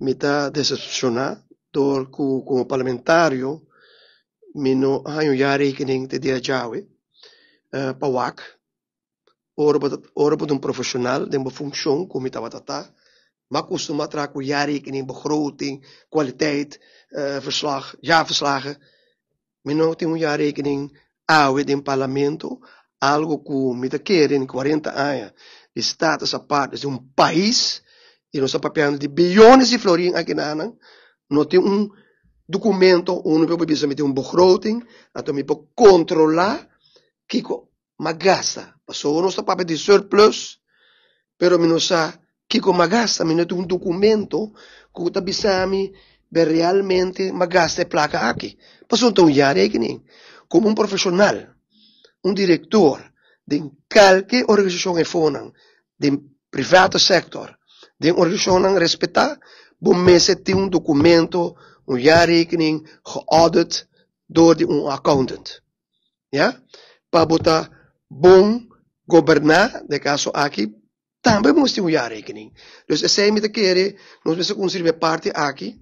me está decepcionado door como parlamentário me não há já rekening te dia jawe pawak ora para um profissional de uma função como estava tata maar costuma tra com já rekening begroting kwaliteit verslagen me não tem já rekening awe de parlamento algo que me está querendo 40 anos de status a parte de um país e nós estamos falando de bilhões de florins aqui na não tem documento, uno precisa meter begroting, dat we controlar kiko magasta. Passou nosso papel de surplus, pero minosa kiko magasta, minuto documento que está bisami realmente magasta placa aqui. Passou então já rekening. Como profissional, diretor de qualquer organização é fona, de privado sector, de organização respeitar, bom mês tem documento jaarrekening geaudit door een accountant. Ja? Para botar bom governar, de caso aqui, também moet ter jaarrekening. Dus zij met de keren, nós mensen considereren parte aqui,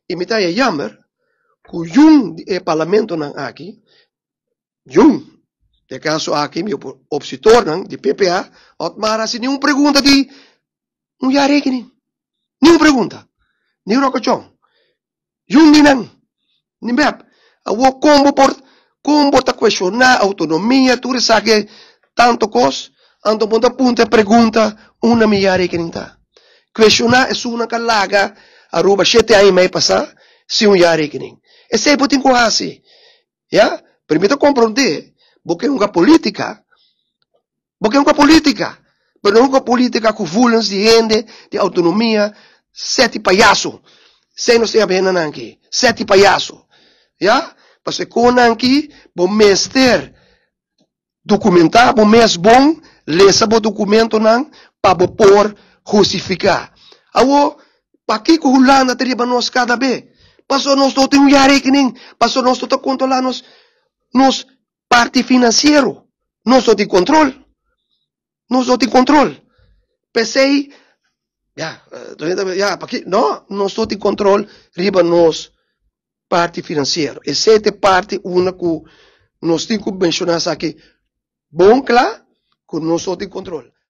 e met je jammer, que jong die parlamento nang aqui, jong, de caso aqui, meu opositor nang, de PPA, otmara se nenhuma pergunta de jaarrekening. Nenhuma pergunta. Nenhuma cochão. Yung ninang, nimbap, awo combo ta questionar autonomia, tu sabe tanto cos, ando punta pergunta, una milhar rekening ta. Questionar é uma calaga, aruba 7 anos mais passar, se jaar rekening. E se botin ko assim, ya? Permita compreender, porque uma política, pero não uma política com violência de gente, de autonomia, 7 palhaço. Sem não ser bem nananki, 7 palhaço, já? Porque com nanki, bom mestre documentar, bom mês bom, lesa bom documento nan, para por justificar. Awo, para que hulana teriba nós cada vez? Passou nós tô tem já rekening, passou nós tô controlar nos parte financeiro, nós tô de controle, Pensei porque não estou de controle riba nos parte financeiro. E sete parte uma que nós temos que mencionar aqui. Bom, claro, que não estou de controle.